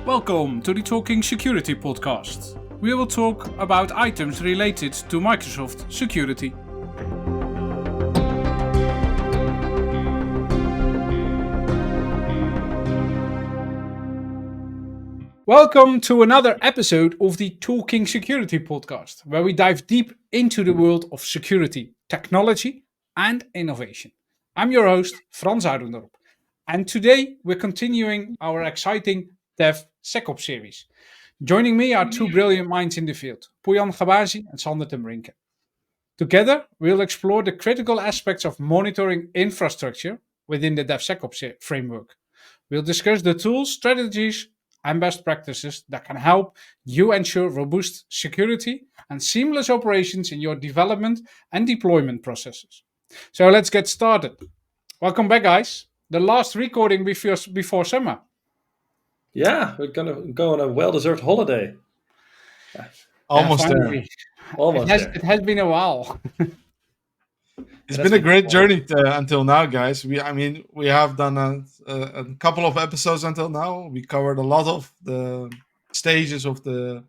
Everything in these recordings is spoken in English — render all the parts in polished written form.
Welcome to the Talking Security podcast. We will talk about items related to Microsoft security. Welcome to another episode of the Talking Security podcast, where we dive deep into the world of security, technology, and innovation. I'm your host, Frans Oudendorp, and today we're continuing our exciting DevSecOps series. Joining me are two brilliant minds in the field, Pouyan Khabazi and Brinke. Together, we'll explore the critical aspects of monitoring infrastructure within the DevSecOps framework. We'll discuss the tools, strategies, and best practices that can help you ensure robust security and seamless operations in your development and deployment processes. So let's get started. Welcome back, guys. The last recording before summer. Yeah, we're gonna go on a well-deserved holiday. Almost there. Finally. Almost there. It has been a while. It's That's been a great fun. journey until now, guys. We have done a couple of episodes until now. We covered a lot of the stages of the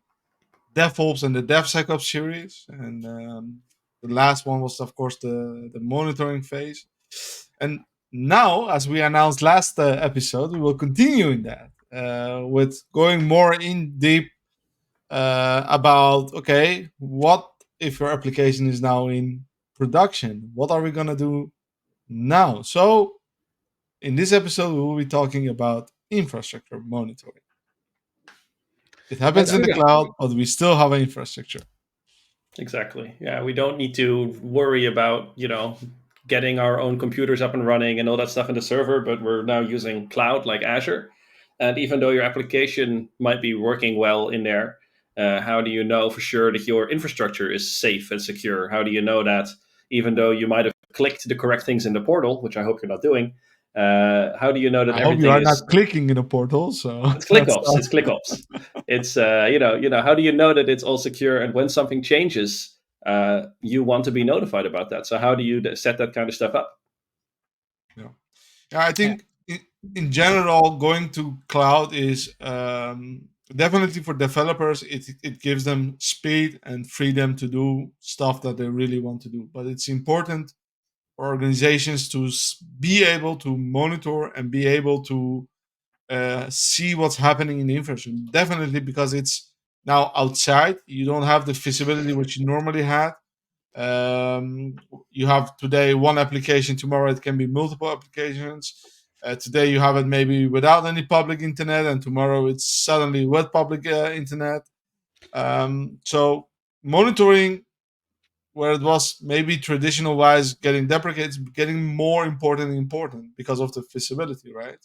DevOps and the DevSecOps series, and the last one was, of course, the monitoring phase. And now, as we announced last episode, we will continue in that with going more in deep about what if your application is now in production? What are we gonna do now? So, in this episode, we will be talking about infrastructure monitoring. It happens in the cloud, but we still have an infrastructure. Exactly. Yeah, we don't need to worry about, getting our own computers up and running and all that stuff in the server, but we're now using cloud like Azure. And even though your application might be working well in there, how do you know for sure that your infrastructure is safe and secure? How do you know that even though you might have clicked the correct things in the portal, which I hope you're not doing, how do you know that I hope everything you are is... not clicking in a portal. So It's ClickOps. It's ClickOps. It's how do you know that it's all secure? And when something changes, you want to be notified about that. So how do you set that kind of stuff up? Yeah, I think in general, going to cloud is definitely for developers. It gives them speed and freedom to do stuff that they really want to do. But it's important for organizations to be able to monitor and be able to see what's happening in the infrastructure. Definitely, because it's now outside. You don't have the visibility which you normally had. You have today one application, tomorrow it can be multiple applications. Today you have it maybe without any public internet, and tomorrow it's suddenly with public internet. So monitoring, where it was maybe traditional wise getting deprecated, is getting more important because of the visibility, right?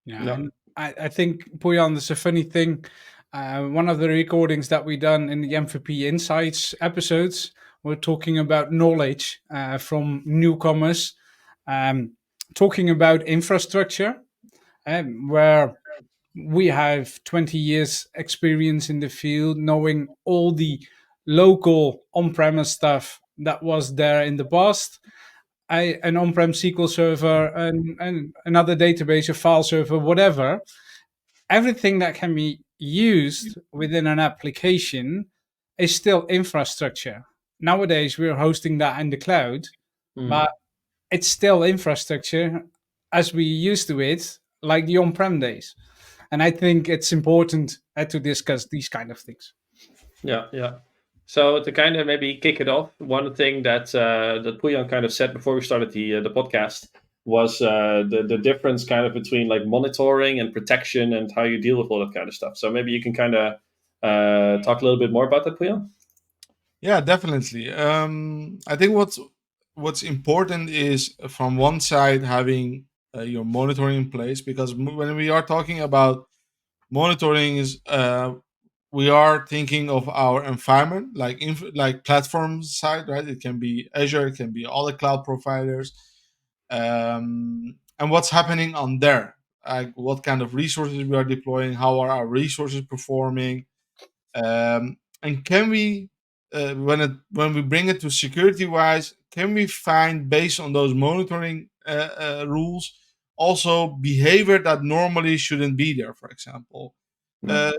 Yeah, and I think, Pouyan, there's a funny thing. One of the recordings that we done in the MVP Insights episodes, we're talking about knowledge from newcomers, talking about infrastructure, where we have 20 years experience in the field, knowing all the local on-premise stuff that was there in the past. An on-prem SQL server and another database, a file server, whatever. Everything that can be used within an application is still infrastructure. Nowadays, we're hosting that in the cloud, but it's still infrastructure as we used to it, like the on-prem days. And I think it's important to discuss these kind of things. Yeah. So to kind of maybe kick it off, one thing that Pouyan kind of said before we started the podcast was the difference kind of between like monitoring and protection and how you deal with all that kind of stuff. So maybe you can kind of talk a little bit more about that, Pouyan. Yeah, definitely. I think what's important is from one side having your monitoring in place, because when we are talking about monitoring is we are thinking of our environment, like platform side, right? It can be Azure, it can be all the cloud providers, and what's happening on there, like what kind of resources we are deploying, how are our resources performing, and can we when we bring it to security wise, can we find based on those monitoring rules also behavior that normally shouldn't be there, for example.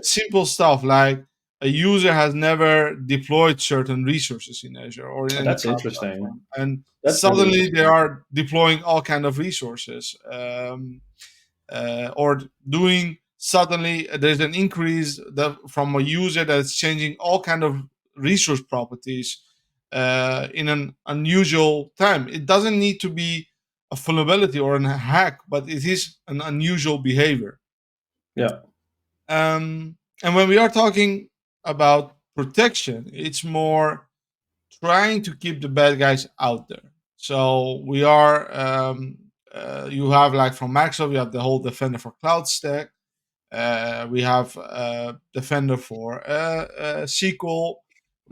simple stuff like a user has never deployed certain resources in Azure or in any That's cloud interesting. platform, and That's really suddenly they interesting. are deploying all kind of resources, or doing suddenly there's an increase that from a user that's changing all kind of resource properties in an unusual time. It doesn't need to be a vulnerability or a hack, but it is an unusual behavior. Yeah. And when we are talking about protection, it's more trying to keep the bad guys out there. So we are, you have like from Microsoft, you have the whole Defender for Cloud stack. We have Defender for SQL,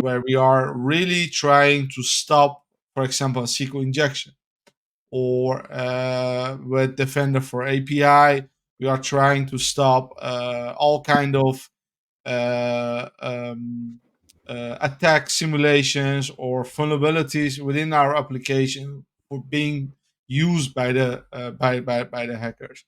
where we are really trying to stop, for example, a SQL injection. Or with Defender for API, we are trying to stop all kind of uh, um, attack simulations or vulnerabilities within our application for being used by the by the hackers.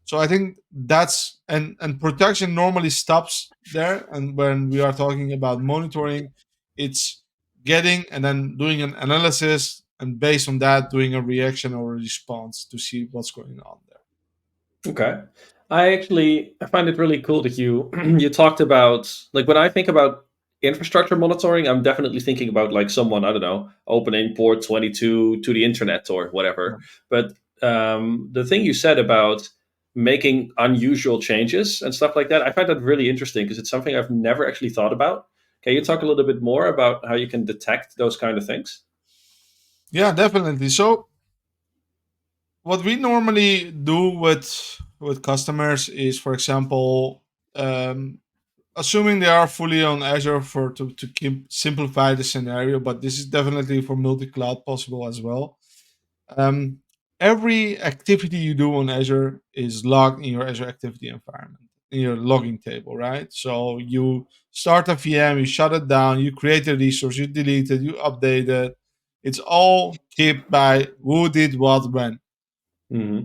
So I think that's and protection normally stops there. And when we are talking about monitoring, it's getting and then doing an analysis and based on that doing a reaction or a response to see what's going on there. Okay. I find it really cool that you you talked about, like, when I think about infrastructure monitoring, I'm definitely thinking about like someone, I don't know, opening port 22 to the internet or whatever. But the thing you said about making unusual changes and stuff like that, I find that really interesting because it's something I've never actually thought about. Can you talk a little bit more about how you can detect those kind of things? Yeah, definitely. So what we normally do with customers is, for example, um, assuming they are fully on Azure for to keep simplify the scenario, but this is definitely for multi-cloud possible as well. Um, every activity you do on Azure is logged in your Azure activity environment, in your logging table, right? So you start a VM, you shut it down, you create a resource, you delete it, you update it. It's all kept by who did what when. Hmm.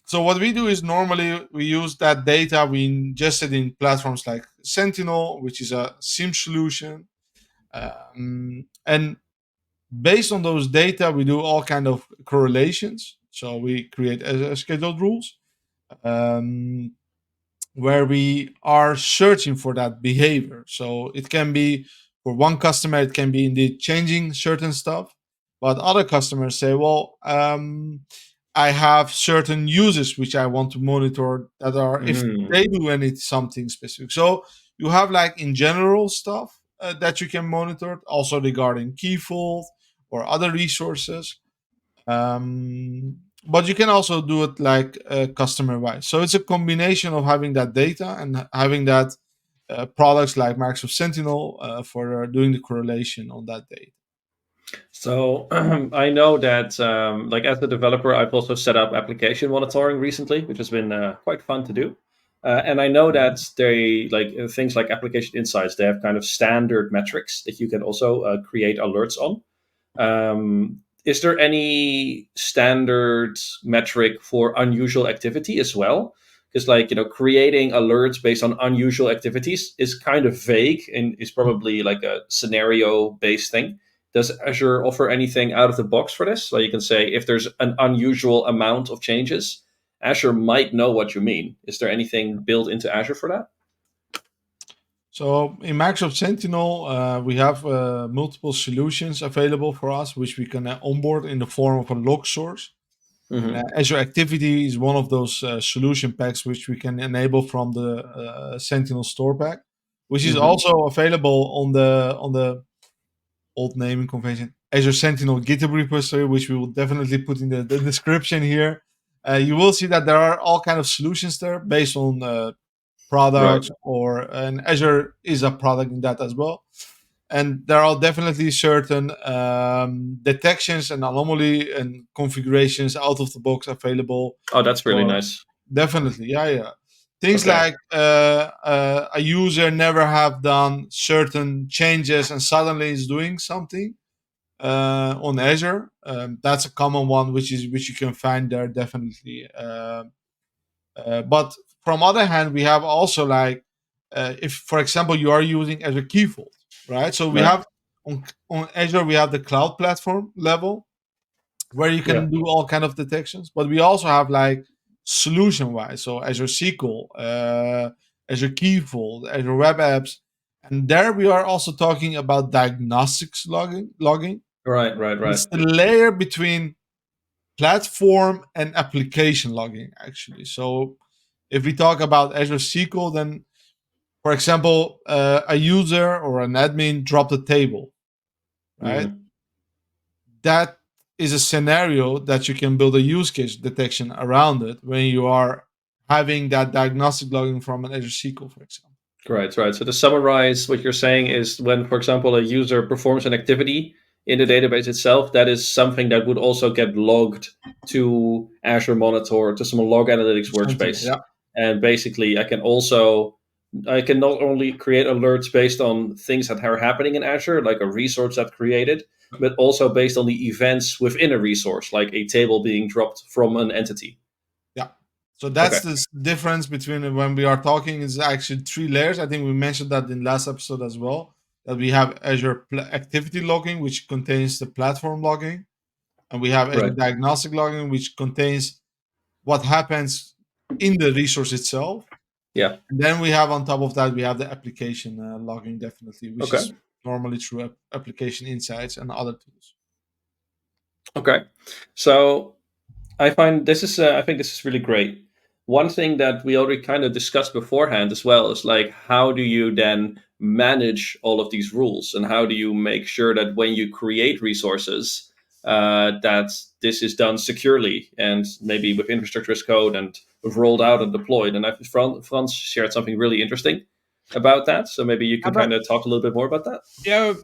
So what we do is normally we use that data, we ingest it in platforms like Sentinel, which is a SIEM solution, and based on those data, we do all kind of correlations. So we create scheduled rules um, where we are searching for that behavior. So it can be for one customer, it can be indeed changing certain stuff, but other customers say, well, I have certain users which I want to monitor that are if they do any something specific. So you have like in general stuff that you can monitor, also regarding key vault or other resources. But you can also do it like customer wise. So it's a combination of having that data and having that products like Microsoft Sentinel for doing the correlation on that data. So I know that, like, as a developer, I've also set up application monitoring recently, which has been quite fun to do. And I know that they like things like application insights. They have kind of standard metrics that you can also create alerts on. Is there any standard metric for unusual activity as well? Because, like, creating alerts based on unusual activities is kind of vague and is probably like a scenario based thing. Does Azure offer anything out of the box for this? So you can say if there's an unusual amount of changes, Azure might know what you mean. Is there anything built into Azure for that? So in Microsoft Sentinel, we have multiple solutions available for us, which we can onboard in the form of a log source. And Hmm. Azure Activity is one of those solution packs which we can enable from the Sentinel Store pack, which is Hmm. also available on the old naming convention Azure Sentinel GitHub repository, which we will definitely put in the description here. You will see that there are all kind of solutions there based on Right. products, or and Azure is a product in that as well. And there are definitely certain detections and anomaly and configurations out of the box available Oh, that's really for nice. definitely, yeah. Things Okay. like a user never have done certain changes and suddenly is doing something on Azure. That's a common one, which you can find there definitely. But from other hand, we have also like if, for example, you are using Azure Key Vault, right? So we Right. have on Azure we have the cloud platform level where you Yeah. can do all kind of detections, but we also have like solution wise, so Azure SQL, Azure Key Vault, Azure Web Apps, and there we are also talking about diagnostics logging. Right. Right. Right. It's the layer between platform and application logging actually. So if we talk about Azure SQL, then for example, a user or an admin dropped a table, right? Mhm. That is a scenario that you can build a use case detection around it when you are having that diagnostic logging from an Azure SQL, for example. Right, right. So to summarize, what you're saying is when, for example, a user performs an activity in the database itself, that is something that would also get logged to Azure Monitor, to some log analytics Essentially, workspace. yeah. And basically, I can not only create alerts based on things that are happening in Azure, like a resource that created, but also based on the events within a resource, like a table being dropped from an entity. Yeah. So Okay. that's the difference between when we are talking is actually three layers. I think we mentioned that in last episode as well. That we have Azure activity logging, which contains the platform logging, and we have Azure Right. diagnostic logging, which contains what happens in the resource itself. Yeah. And then we have on top of that we have the application logging definitely, which Okay. is normally through application insights and other tools. Okay. So I think this is really great. One thing that we already kind of discussed beforehand as well is like how do you then manage all of these rules, and how do you make sure that when you create resources, that this is done securely and maybe with infrastructure as code and with rolled out and deployed. And I think Frans shared something really interesting about that. So maybe you can But kind of talk a little bit more about that. yeah,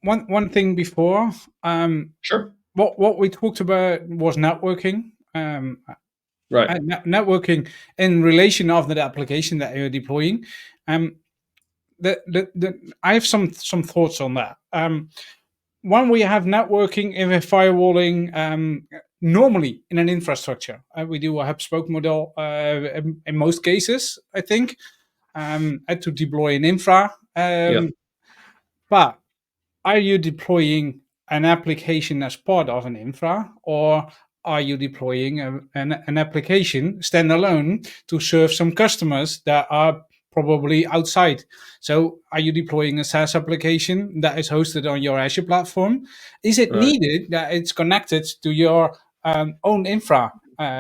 one thing before, Sure. what we talked about was networking. Right. Networking in relation of the application that you're deploying. Um, I have some thoughts on that. When we have networking and firewalling, normally in an infrastructure, we do a hub spoke model in most cases, I think, to deploy an infra. Yeah. But are you deploying an application as part of an infra, or are you deploying an application standalone to serve some customers that are probably outside? So are you deploying a SaaS application that is hosted on your Azure platform? Is it Right. needed that it's connected to your own infra,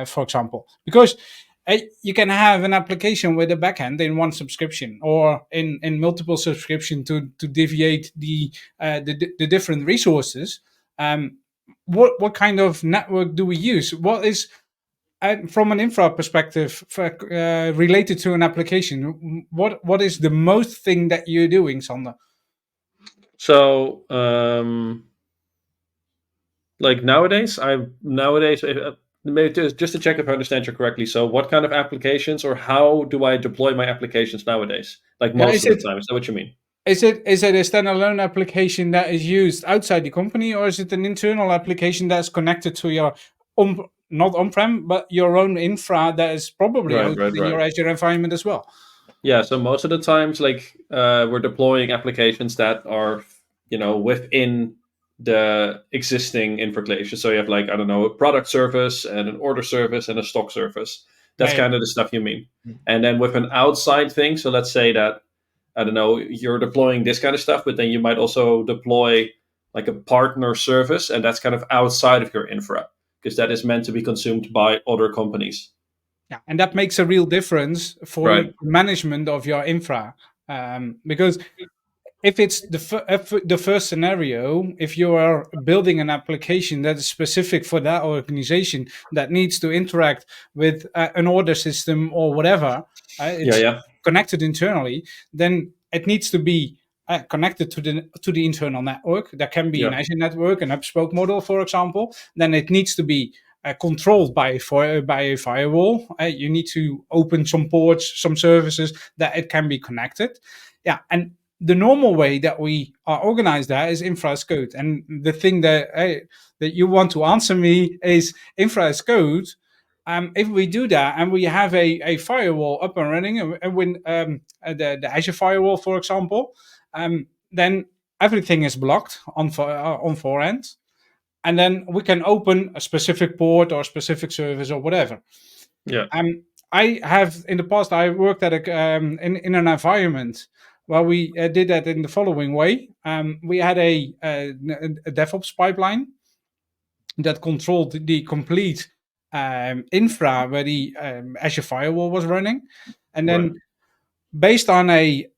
for example? Because you can have an application with a backend in one subscription or in multiple subscription to deviate the different resources. Um, what kind of network do we use? What is from an infra perspective related to an application? What is the most thing that you're doing, Sander? So like nowadays maybe just to check if I understand you correctly. So what kind of applications, or how do I deploy my applications nowadays? Like Yeah, most of the time, is that what you mean? is it a standalone application that is used outside the company, or is it an internal application that's connected to your not on-prem, but your own infra that is probably Right, hosted right, in your right. Azure environment as well? Yeah, so most of the times, like we're deploying applications that are, within the existing infrastructure. So you have like, I don't know, a product service and an order service and a stock service. Yeah, That's yeah. kind of the stuff you mean. Mm. And then with an outside thing, so let's say that, I don't know, you're deploying this kind of stuff, but then you might also deploy like a partner service, and that's kind of outside of your infra because that is meant to be consumed by other companies. Yeah, and that makes a real difference for Right. the management of your infra. Because if it's the first scenario, if you are building an application that is specific for that organization that needs to interact with an order system or whatever, Yeah, it's yeah, connected internally, then it needs to be connected to the internal network. That can be an yeah, Azure network, an upspoke model, for example. Then it needs to be controlled by a firewall. You need to open some ports, some services that it can be connected. Yeah, and the normal way that we are organized that is infra as code. And the thing that you want to answer me is infra as code. if we do that and we have a firewall up and running, and when the Azure firewall, for example, then everything is blocked on forehand, and then we can open a specific port or a specific service or whatever. Yeah. I have in the past I worked at in an environment where we did that in the following way. We had a DevOps pipeline that controlled the complete infra where the Azure firewall was running, and Right. then based on a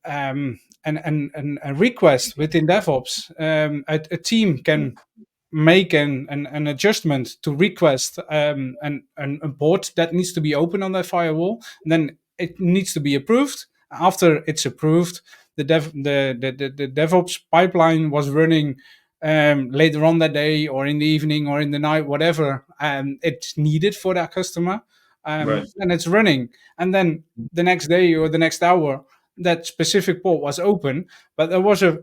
request within DevOps, a team can make an adjustment to request a port that needs to be open on that firewall. And then it needs to be approved. After it's approved, the DevOps pipeline was running later on that day or in the evening or in the night, whatever it's needed for that customer. Right. And it's running. And then the next day or the next hour, that specific port was open, but there was a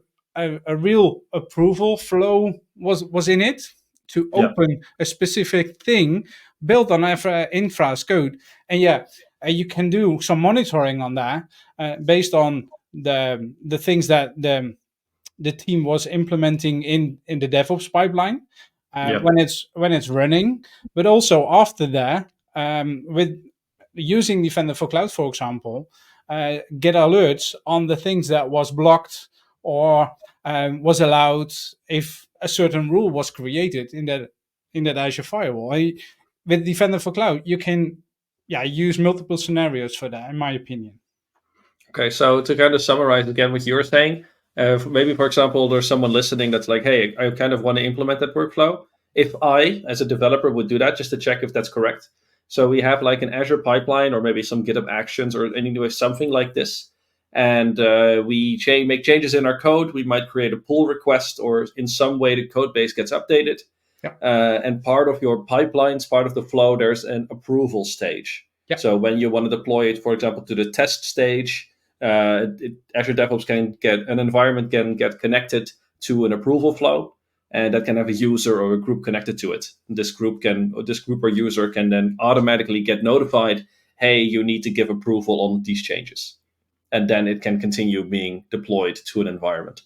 real approval flow was in it to Yeah. open a specific thing built on infra's code. And you can do some monitoring on that based on the things that the team was implementing in the DevOps pipeline Yeah. when it's running, but also after that, with using Defender for Cloud, for example, get alerts on the things that was blocked or was allowed if a certain rule was created in that Azure firewall. With Defender for Cloud, you can use multiple scenarios for that, in my opinion. Okay, so to kind of summarize again what you're saying, maybe for example, there's someone listening that's like, hey, I kind of want to implement that workflow. If I, as a developer, would do that just to check if that's correct. So we have like an Azure pipeline or maybe some GitHub Actions or anyway, something like this. And we make changes in our code. We might create a pull request or in some way the code base gets updated. Yeah. And part of your pipelines, part of the flow, there's an approval stage. Yeah. So when you want to deploy it, for example, to the test stage, Azure DevOps an environment can get connected to an approval flow, and that can have a user or a group connected to it. This group or user can then automatically get notified, hey, you need to give approval on these changes. And then it can continue being deployed to an environment.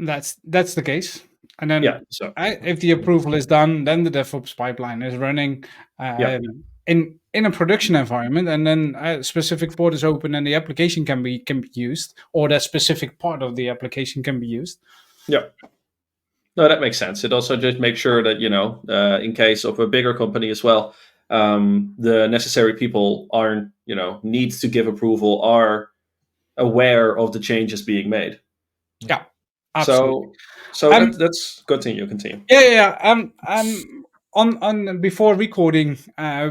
That's the case. And then if the approval is done, then the DevOps pipeline is running in a production environment, and then a specific port is open and the application can be used, or that specific part of the application can be used. Yeah. No, that makes sense. It also just makes sure that, in case of a bigger company as well, the necessary people needs to give approval, are aware of the changes being made. Yeah, absolutely. So let's continue. Yeah. On before recording,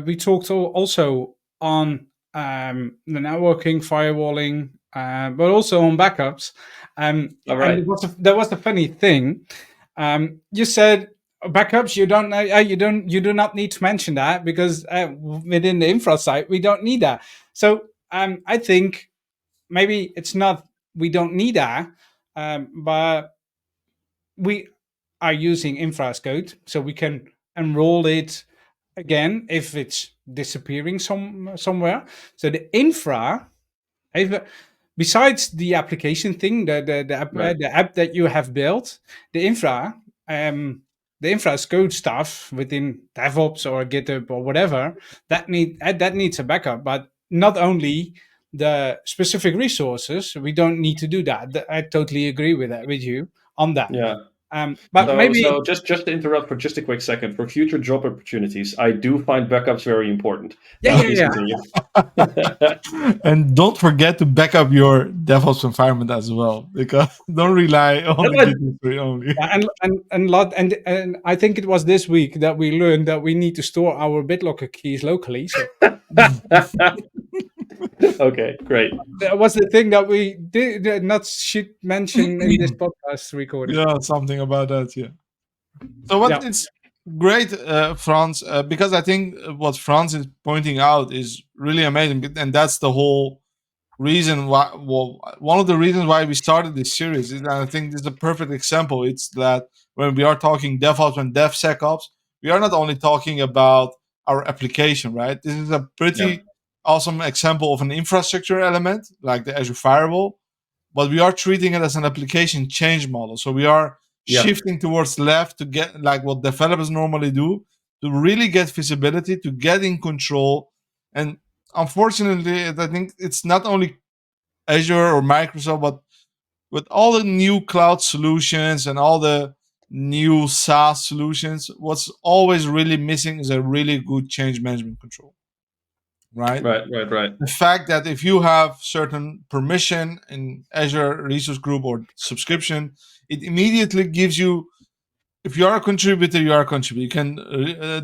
we talked also on the networking, firewalling, but also on backups. All right. And there was the funny thing. You said backups. You do not need to mention that because within the infra side we don't need that. So I think maybe it's not we don't need that, but we are using infra as code, so we can enroll it again if it's disappearing somewhere. So the infra, besides the application thing, the app that you have built, the infra as code stuff within DevOps or GitHub or whatever that needs a backup. But not only the specific resources, we don't need to do that. I totally agree with you on that. Yeah. But so just to interrupt for just a quick second, for future job opportunities, I do find backups very important. Yeah. And don't forget to back up your DevOps environment as well, because don't rely on the Git only. And I think it was this week that we learned that we need to store our BitLocker keys locally. So. Okay, great. That was the thing that we did not should mention in this podcast recording. Yeah, something about that. Yeah. So it's great, Frans, because I think what Frans is pointing out is really amazing, and that's the whole reason why. Well, one of the reasons why we started this series, and I think this is a perfect example. It's that when we are talking DevOps and DevSecOps, we are not only talking about our application, right? This is a Yeah. pretty awesome example of an infrastructure element like the Azure Firewall, but we are treating it as an application change model. So we are Yeah. shifting towards left to get like what developers normally do, to really get visibility, to get in control. And unfortunately, I think it's not only Azure or Microsoft, but with all the new cloud solutions and all the new SaaS solutions, what's always really missing is a really good change management control, right? Right. Right. Right. The fact that if you have certain permission in Azure Resource Group or subscription, it immediately gives you, if you are a contributor, you are a contributor. You can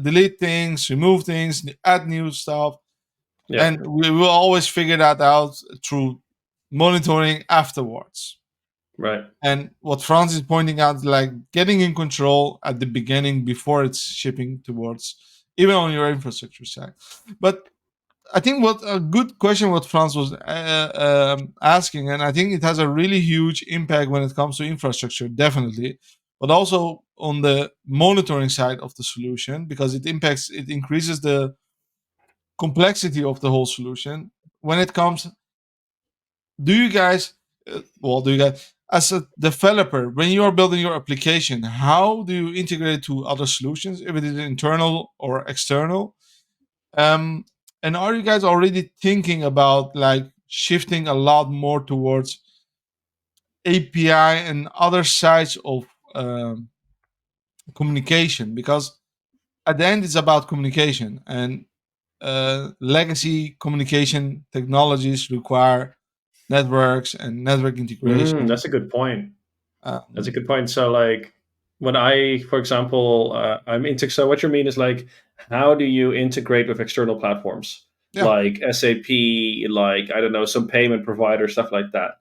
delete things, remove things, add new stuff. Yeah. And we will always figure that out through monitoring afterwards. Right. And what Franz is pointing out, like getting in control at the beginning before it's shipping towards, even on your infrastructure side. But I think what a good question what Franz was asking, and I think it has a really huge impact when it comes to infrastructure, definitely, but also on the monitoring side of the solution, because it increases the complexity of the whole solution. When it comes, do you guys, do you guys, as a developer, when you are building your application, how do you integrate it to other solutions, if it is internal or external? Um, and are you guys already thinking about like shifting a lot more towards API and other sides of um, communication? Because at the end, it's about communication, and legacy communication technologies require networks and network integration. That's a good point. That's a Um, good point. So, like, when I, for example, I'm into. So, what you mean is like, how do you integrate with external platforms yeah, like SAP, like I don't know, some payment provider, stuff like that?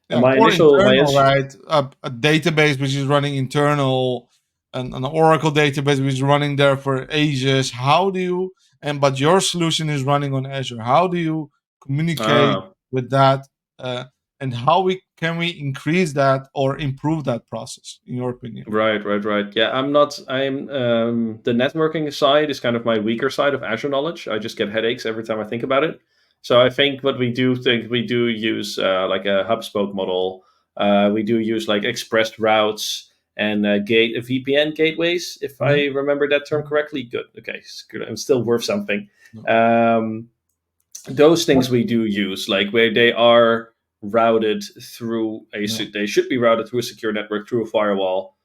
And yeah, or my internal, right? A database which is running internal, an Oracle database which is running there for ages. How do you, and but your solution is running on Azure? How do you communicate ah, with that? Uh, and how we can we increase that or improve that process, in your opinion? right, right, right. Yeah, I'm not. I'm the networking side is kind of my weaker side of Azure knowledge. I just get headaches every time I think about it. So I think what we do think we do use like a hub spoke model. We do use like expressed routes and VPN gateways, if Mhm. I remember that term correctly. Good. Okay, it's good. I'm still worth something. No. Um, those things we do use, like where they are routed through No. they should be routed through a secure network, through a firewall,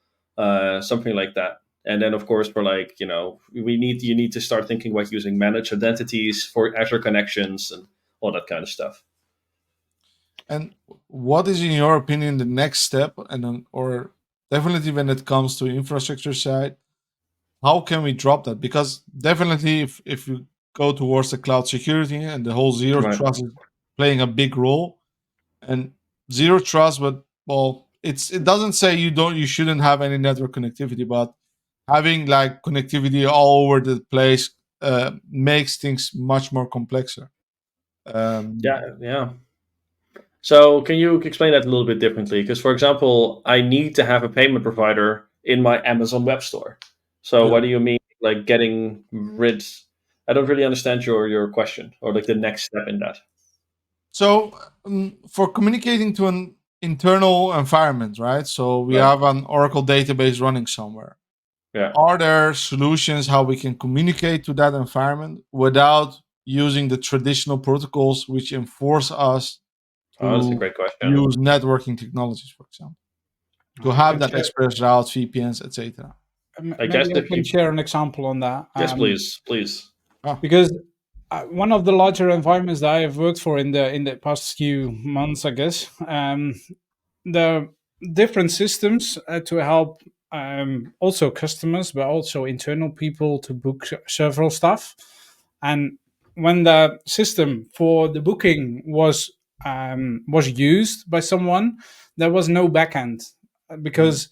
something like that. And then of course we're like, you need to start thinking about using managed identities for Azure connections and all that kind of stuff. And what is, in your opinion, the next step? And or definitely when it comes to infrastructure side, how can we drop that? Because definitely, if you go towards the cloud security and the whole zero Right. trust is playing a big role, and zero trust, but well, it doesn't say you shouldn't have any network connectivity, but having like connectivity all over the place makes things much more complexer. Um, Yeah, yeah. So can you explain that a little bit differently? Because for example, I need to have a payment provider in my Amazon web store. So yeah. what do you mean like getting rid? I don't really understand your question, or like the next step in that. So for communicating to an internal environment, right? So we Right. have an Oracle database running somewhere. Yeah. Are there solutions how we can communicate to that environment without using the traditional protocols which enforce us Oh, that's a to great question. use networking technologies, for example, to I have can that share. express routes, VPNs, etc. I guess Maybe I if can you share an example on that. yes, please, please. Ah, Because one of the larger environments that I have worked for in the past few months, I guess, the different systems to help also customers, but also internal people to book several stuff. And when the system for the booking was used by someone, there was no backend mm, because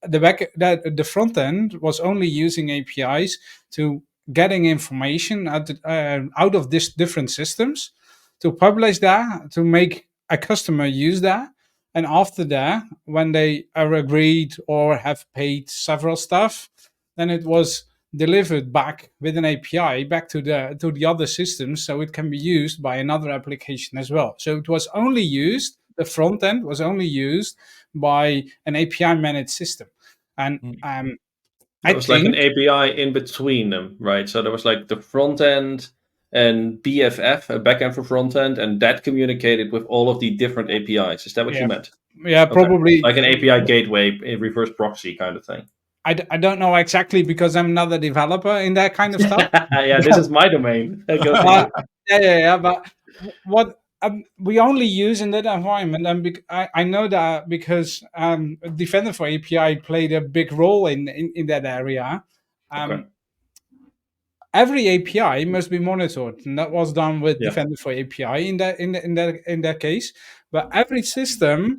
the front end was only using APIs to getting information out of these different systems to publish that to make a customer use that, and after that when they are agreed or have paid several stuff, then it was delivered back with an API back to the other system, so it can be used by another application as well. So it was only used, the front end was only used by an API managed system. And I That was like an think, API in between them, right? So there was like the front end and BFF, a backend for front end, and that communicated with all of the different APIs. Is that what you yeah, meant? yeah, Okay. probably. Like an API gateway, a reverse proxy kind of thing. I don't know exactly because I'm not a developer in that kind of stuff. Yeah, this is my domain. Go for Uh, it. yeah. But what we only use in that environment, and I know that because Defender for API played a big role in that area. Okay. Every API must be monitored, and that was done with Yeah. Defender for API in that case. But every system,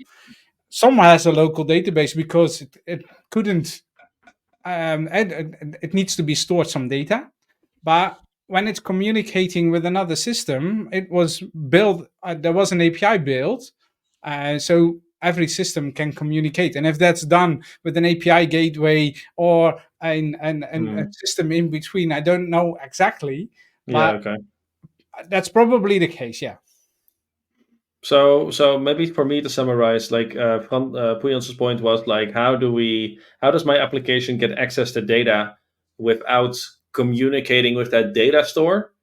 some has a local database because it couldn't. And it needs to be stored some data, but when it's communicating with another system, it was built. There was an API built, so every system can communicate. And if that's done with an API gateway or a system in between, I don't know exactly, Yeah. but Okay. that's probably the case. Yeah. So maybe for me to summarize, like Pujan's point was like, how does my application get access to data without communicating with that data store?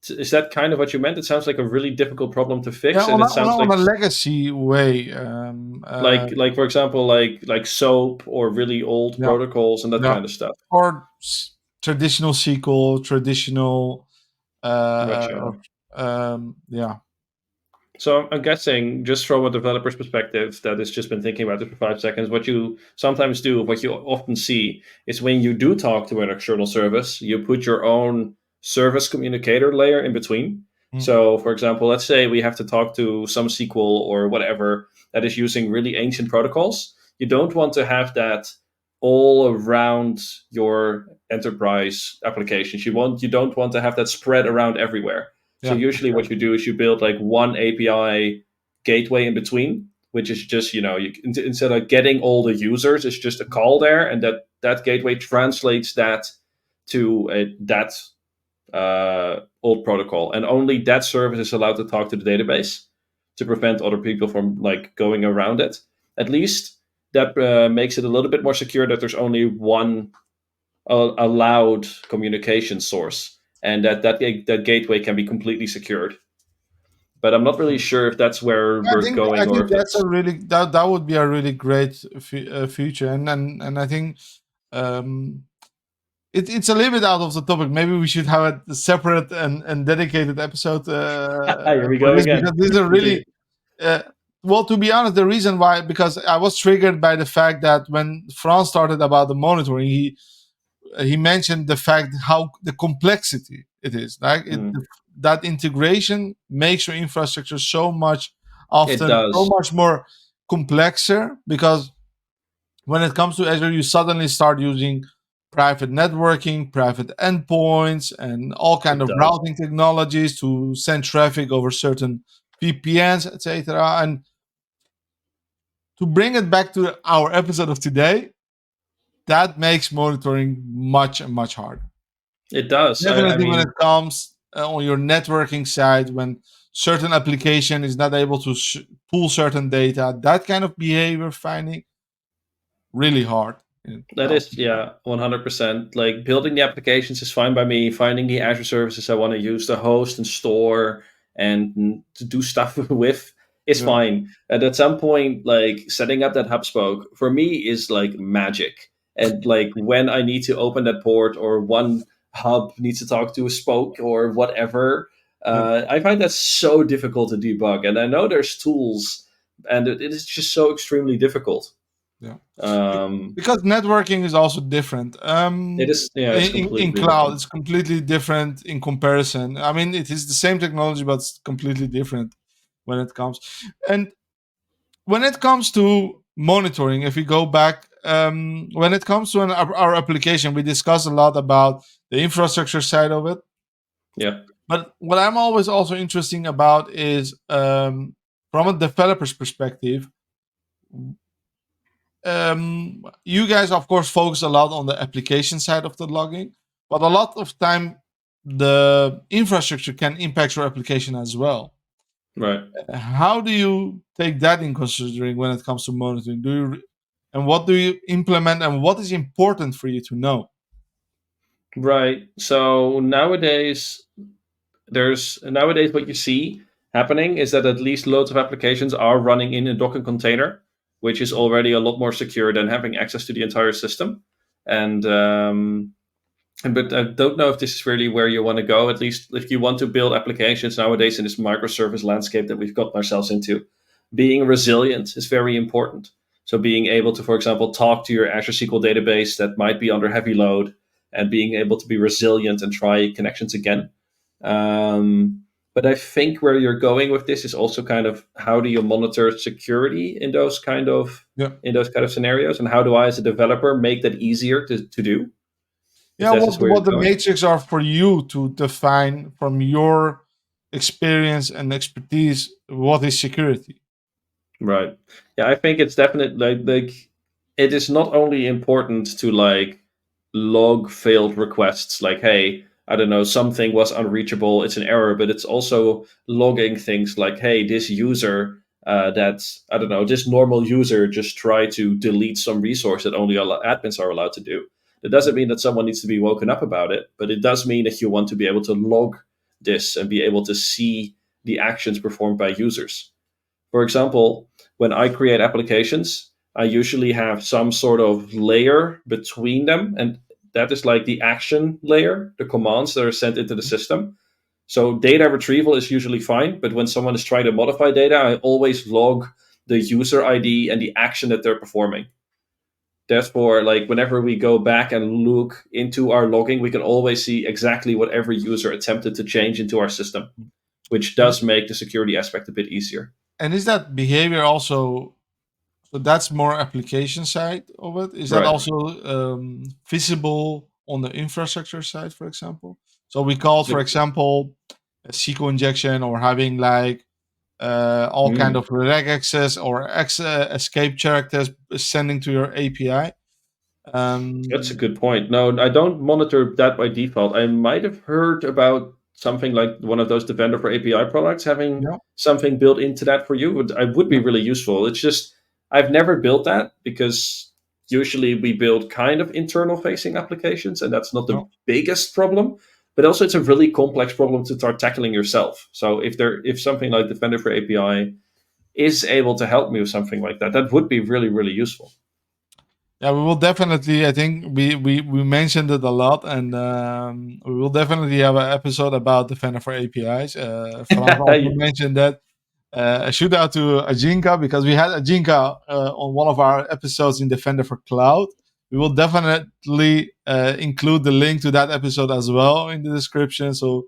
Is that kind of what you meant? It sounds like a really difficult problem to Yeah, fix, and it sounds on like a legacy way. like for example, like SOAP or really old Yeah, protocols and that yeah. kind of stuff. Or traditional SQL, traditional. Gotcha. Yeah. So I'm guessing, just from a developer's perspective that has just been thinking about it for 5 seconds, what you sometimes do, what you often see, is when you do talk to an external service, you put your own service communicator layer in between. So, for example, let's say we have to talk to some SQL or whatever that is using really ancient protocols. You don't want to have that all around your enterprise applications. You don't want to have that spread around everywhere. So Yeah. usually what you do is you build like one API gateway in between, which is just, instead of getting all the users, it's just a call there, and that gateway translates that to that old protocol, and only that service is allowed to talk to the database to prevent other people from like going around it. At least that makes it a little bit more secure that there's only one allowed communication source, and that gateway can be completely secured. But I'm not really sure if that's where I we're think I going, or think if that's that's. a really that would be a really great future, and I think um, it's a little bit out of the topic. Maybe we should have a separate and dedicated episode Here we for go this, because again. this is a Continue. really well. To be honest, the reason why, because I was triggered by the fact that when Frans started about the monitoring, he mentioned the fact how the complexity it is. Like that integration makes your infrastructure so much It often so does. much more complexer, because when it comes to Azure, you suddenly start using private networking, private endpoints, and all kind It of does. routing technologies to send traffic over certain VPNs, etc. And to bring it back to our episode of today, that makes monitoring much harder. It does. I Definitely when mean, it comes on your networking side, when certain application is not able to pull certain data, that kind of behavior finding really hard. that Well, is, yeah, 100%. Like building the applications is fine by me. Finding the Azure services I want to use to host and store and to do stuff with is yeah, fine. And at some point, like setting up that hub spoke for me is like magic. And like when I need to open that port, or one hub needs to talk to a spoke or whatever, yeah, I find that so difficult to debug. And I know there's tools, and it is just so extremely difficult. yeah. Um, Because networking is also different. it is, yeah, it's In completely cloud, different. it's completely different in comparison. I mean, it is the same technology, but it's completely different when it comes. And when it comes to monitoring, if we go back, when it comes to our application, we discuss a lot about the infrastructure side of it. Yeah, But what I'm always also interesting about is from a developer's perspective, you guys, of course, focus a lot on the application side of the logging, but a lot of time the infrastructure can impact your application as well. Right. How do you take that in considering when it comes to monitoring? And what do you implement, and what is important for you to know? Right. So nowadays what you see happening is that at least loads of applications are running in a Docker container, which is already a lot more secure than having access to the entire system. And but I don't know if this is really where you want to go. At least if you want to build applications nowadays in this microservice landscape that we've gotten ourselves into, being resilient is very important. So being able to, for example, talk to your Azure SQL database that might be under heavy load, and being able to be resilient and try connections again. But I think where you're going with this is also kind of how do you monitor security in those kind of Yeah. scenarios, and how do I, as a developer, make that easier to do? If Yeah, this is where you're what the going. metrics are for you to define from your experience and expertise what is security. Right. Yeah, I think it's definitely like it is not only important to like log failed requests, like hey, I don't know, something was unreachable, it's an error, but it's also logging things like hey, this user that's I don't know, this normal user just tried to delete some resource that only admins are allowed to do. It doesn't mean that someone needs to be woken up about it, but it does mean that you want to be able to log this and be able to see the actions performed by users. For example, when I create applications, I usually have some sort of layer between them, and that is like the action layer, the commands that are sent into the system. So data retrieval is usually fine, but when someone is trying to modify data, I always log the user ID and the action that they're performing. Therefore, like whenever we go back and look into our logging, we can always see exactly what every user attempted to change into our system, which does make the security aspect a bit easier. And is that behavior also, so that's more application side of it? Is that Right. also visible on the infrastructure side, for example? So we call, for example, a SQL injection, or having like all kind of reg access or escape characters sending to your API. That's a good point. No, I don't monitor that by default. I might have heard about something like one of those Defender for API products having Yeah. something built into that for you. It would be really useful. It's just I've never built that because usually we build kind of internal facing applications, and that's not the No. biggest problem. But also, it's a really complex problem to start tackling yourself. So if something like Defender for API is able to help me with something like that, that would be really, really useful. Yeah, we will definitely. I think we mentioned it a lot, and we will definitely have an episode about Defender for APIs. Frans also mentioned that. A shout out to Ajinka, because we had Ajinka on one of our episodes in Defender for Cloud. We will definitely include the link to that episode as well in the description. So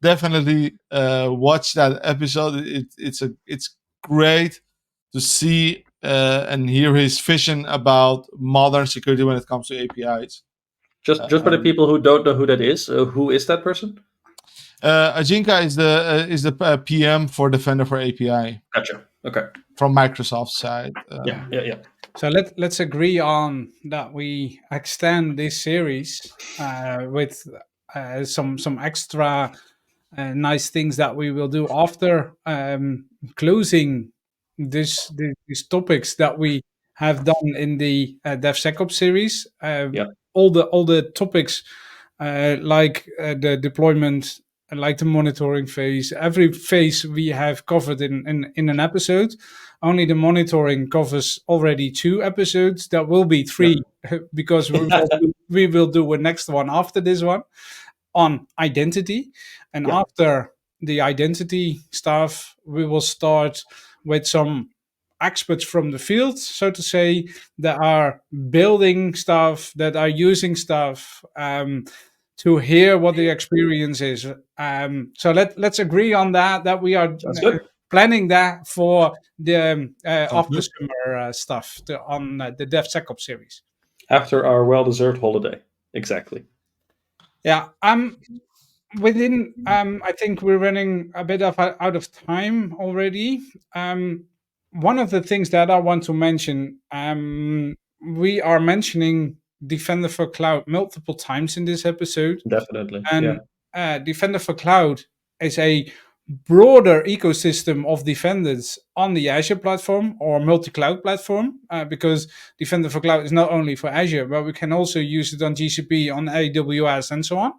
definitely watch that episode. It's great to see and hear his vision about modern security when it comes to APIs. Just for the people who don't know who that is, who is that person? Ajinka is the PM for Defender for API. Gotcha. Okay. From Microsoft's side. Yeah. So let's agree on that we extend this series with some extra nice things that we will do after closing these topics that we have done in the DevSecOps series. Yeah. All the topics like the deployment, like the monitoring phase, every phase we have covered in an episode. Only the monitoring covers already 2 episodes. That will be 3 because we will do a next one after this one on identity. And after the identity stuff, we will start with some experts from the field, so to say, that are building stuff, that are using stuff, to hear what the experience is. So let's agree on that we are planning that for the after summer stuff on the DevSecOps series. After our well-deserved holiday. Exactly. Yeah. I think we're running a bit out of time already. one of the things that I want to mention, we are mentioning Defender for Cloud multiple times in this episode, Definitely. Yeah. and Defender for Cloud is a broader ecosystem of defenders on the Azure platform or multi-cloud platform, because Defender for Cloud is not only for Azure, but we can also use it on GCP, on AWS, and so on.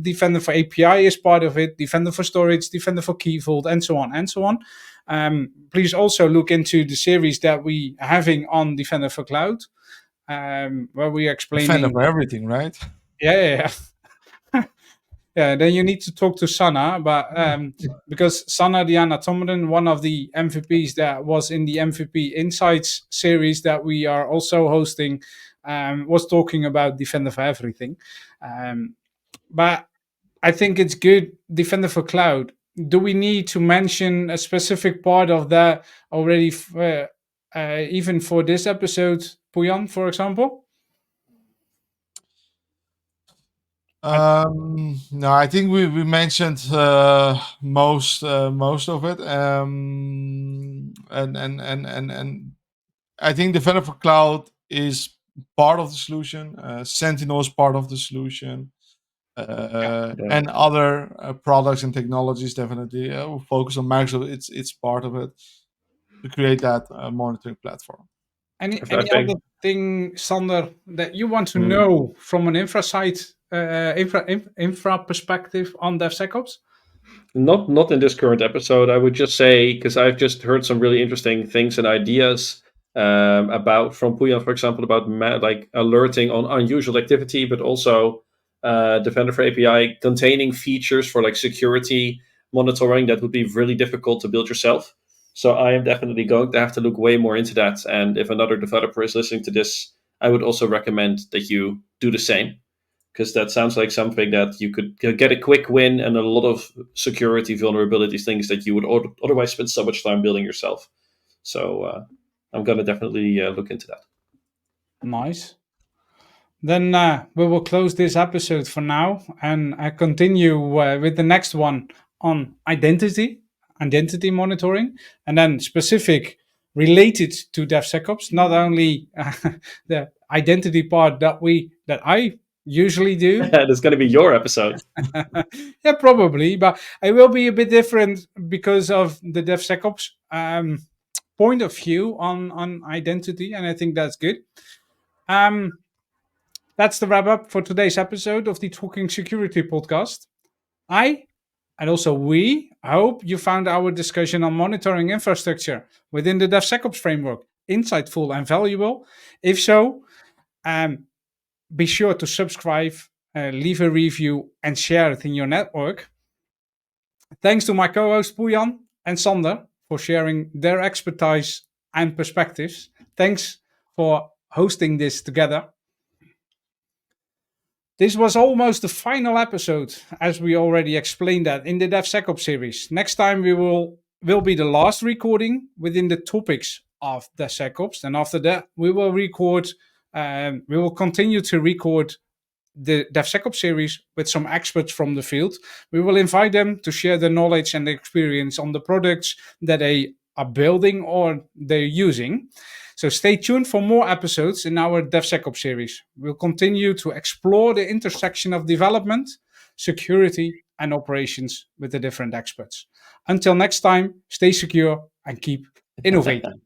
Defender for API is part of it, Defender for Storage, Defender for Key Vault, and so on and so on. Please also look into the series that we are having on Defender for Cloud, where we are Defender explaining. for everything, right? Yeah. Yeah, then you need to talk to Sana, but because Sana Diana Tomaden, one of the MVPs that was in the MVP Insights series that we are also hosting, was talking about Defender for everything. But I think it's good, Defender for Cloud. Do we need to mention a specific part of that already, even for this episode, Pouyan, for example? No, I think we mentioned most of it, and I think Defender for Cloud is part of the solution. Sentinel is part of the solution, Yeah. and other products and technologies definitely focus on Microsoft. It's part of it to create that monitoring platform. Any I other think thing, Sander, that you want to Hmm. know from an infra side, infra perspective on DevSecOps? Not in this current episode. I would just say, because I've just heard some really interesting things and ideas about from Pouyan, for example, about like alerting on unusual activity, but also Defender for API containing features for like security monitoring that would be really difficult to build yourself. So I am definitely going to have to look way more into that. And if another developer is listening to this, I would also recommend that you do the same, because that sounds like something that you could get a quick win and a lot of security vulnerabilities, things that you would otherwise spend so much time building yourself. So I'm going to definitely look into that. Nice. Then we will close this episode for now, and I continue with the next one on identity monitoring, and then specific related to DevSecOps. Not only the identity part that I usually do. That's going to be your episode. Yeah, probably, but it will be a bit different because of the DevSecOps point of view on identity, and I think that's good. That's the wrap up for today's episode of the Talking Security podcast. I and also we hope you found our discussion on monitoring infrastructure within the DevSecOps framework insightful and valuable. If so, be sure to subscribe, leave a review, and share it in your network. Thanks to my co-hosts Pouyan and Sander for sharing their expertise and perspectives. Thanks for hosting this together. This was almost the final episode, as we already explained that in the DevSecOps series. Next time will be the last recording within the topics of DevSecOps, and after that we will record. We will continue to record the DevSecOps series with some experts from the field. We will invite them to share their knowledge and experience on the products that they are building or they're using. So stay tuned for more episodes in our DevSecOps series. We'll continue to explore the intersection of development, security, and operations with the different experts. Until next time, stay secure and keep innovating.